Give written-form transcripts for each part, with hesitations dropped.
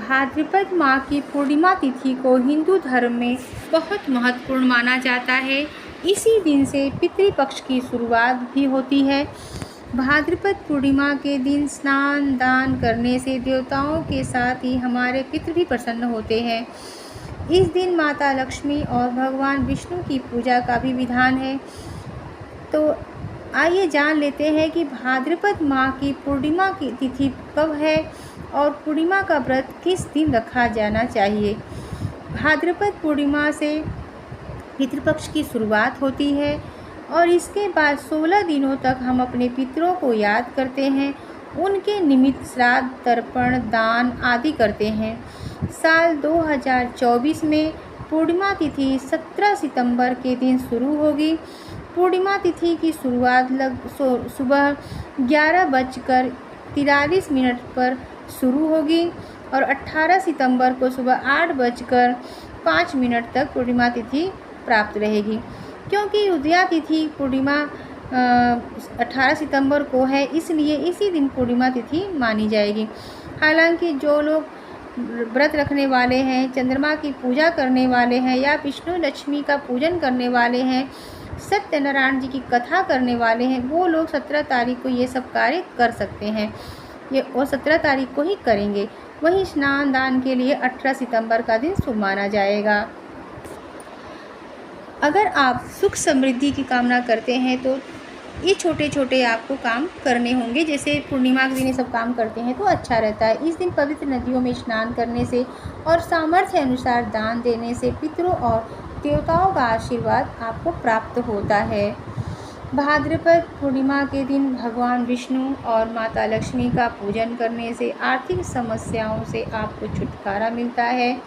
भाद्रपद माह की पूर्णिमा तिथि को हिंदू धर्म में बहुत महत्वपूर्ण माना जाता है। इसी दिन से पितृपक्ष की शुरुआत भी होती है। भाद्रपद पूर्णिमा के दिन स्नान दान करने से देवताओं के साथ ही हमारे पितृ भी प्रसन्न होते हैं। इस दिन माता लक्ष्मी और भगवान विष्णु की पूजा का भी विधान है। तो आइए जान लेते हैं कि भाद्रपद माह की पूर्णिमा की तिथि कब है और पूर्णिमा का व्रत किस दिन रखा जाना चाहिए। भाद्रपद पूर्णिमा से पितृपक्ष की शुरुआत होती है और इसके बाद 16 दिनों तक हम अपने पितरों को याद करते हैं, उनके निमित्त श्राद्ध तर्पण दान आदि करते हैं। साल 2024 में पूर्णिमा तिथि 17 सितंबर के दिन शुरू होगी। पूर्णिमा तिथि की शुरुआत सुबह 11:43 पर शुरू होगी और 18 सितंबर को सुबह 8:05 तक पूर्णिमा तिथि प्राप्त रहेगी। क्योंकि उदया तिथि पूर्णिमा 18 सितंबर को है, इसलिए इसी दिन पूर्णिमा तिथि मानी जाएगी। हालांकि जो लोग व्रत रखने वाले हैं, चंद्रमा की पूजा करने वाले हैं या विष्णु लक्ष्मी का पूजन करने वाले हैं, सत्यनारायण जी की कथा करने वाले हैं, वो लोग 17 तारीख को ये सब कार्य कर सकते हैं, ये और 17 तारीख को ही करेंगे। वहीं स्नान दान के लिए 18 सितंबर का दिन शुभ माना जाएगा। अगर आप सुख समृद्धि की कामना करते हैं तो ये छोटे छोटे आपको काम करने होंगे। जैसे पूर्णिमा के दिन ये सब काम करते हैं तो अच्छा रहता है। इस दिन पवित्र नदियों में स्नान करने से और सामर्थ्य अनुसार दान देने से पितरों और देवताओं का आशीर्वाद आपको प्राप्त होता है। भाद्रपद पूर्णिमा के दिन भगवान विष्णु और माता लक्ष्मी का पूजन करने से आर्थिक समस्याओं से आपको छुटकारा मिलता है।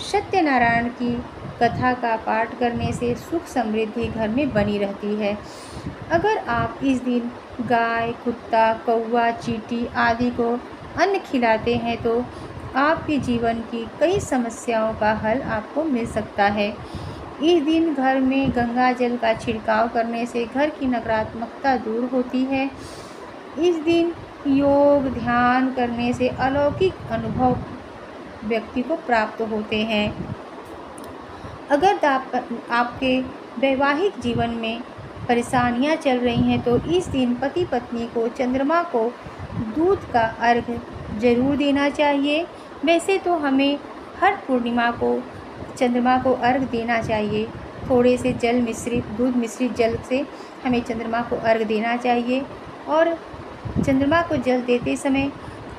सत्यनारायण की कथा का पाठ करने से सुख समृद्धि घर में बनी रहती है। अगर आप इस दिन गाय, कुत्ता, कौवा, चींटी आदि को अन्न खिलाते हैं तो आपके जीवन की कई समस्याओं का हल आपको मिल सकता है। इस दिन घर में गंगा जल का छिड़काव करने से घर की नकारात्मकता दूर होती है। इस दिन योग ध्यान करने से अलौकिक अनुभव व्यक्ति को प्राप्त होते हैं। अगर आपके वैवाहिक जीवन में परेशानियां चल रही हैं तो इस दिन पति पत्नी को चंद्रमा को दूध का अर्घ्य जरूर देना चाहिए। वैसे तो हमें हर पूर्णिमा को चंद्रमा को अर्घ्य देना चाहिए। थोड़े से जल मिश्रित दूध मिश्रित जल से हमें चंद्रमा को अर्घ्य देना चाहिए और चंद्रमा को जल देते समय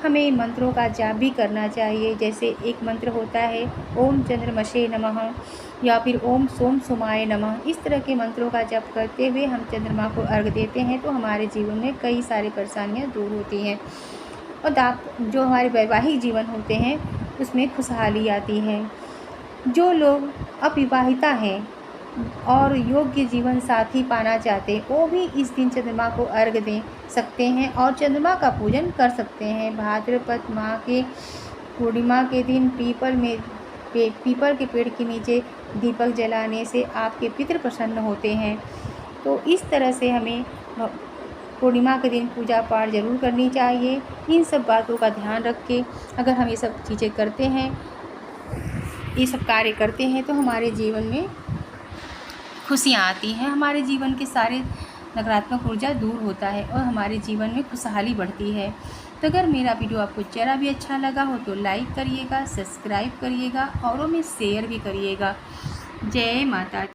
हमें मंत्रों का जाप भी करना चाहिए। जैसे एक मंत्र होता है ओम चंद्रमसे नमः या फिर ओम सोम सोमाय नमः। इस तरह के मंत्रों का जाप करते हुए हम चंद्रमा को अर्घ्य देते हैं तो हमारे जीवन में कई सारी परेशानियां दूर होती हैं और जो हमारे वैवाहिक जीवन होते हैं उसमें खुशहाली आती है। जो लोग अविवाहिता हैं और योग्य जीवन साथी पाना चाहते हैं वो भी इस दिन चंद्रमा को अर्घ्य दे सकते हैं और चंद्रमा का पूजन कर सकते हैं। भाद्रपद माह के पूर्णिमा के दिन पीपल के पेड़ के नीचे दीपक जलाने से आपके पितृ प्रसन्न होते हैं। तो इस तरह से हमें पूर्णिमा के दिन पूजा पाठ जरूर करनी चाहिए। इन सब बातों का ध्यान रख के अगर हम ये सब चीज़ें करते हैं, ये सब कार्य करते हैं तो हमारे जीवन में खुशियाँ आती हैं, हमारे जीवन के सारे नकारात्मक ऊर्जा दूर होता है और हमारे जीवन में खुशहाली बढ़ती है। तो अगर मेरा वीडियो आपको ज़रा भी अच्छा लगा हो तो लाइक करिएगा, सब्सक्राइब करिएगा, औरों में शेयर भी करिएगा। जय माता।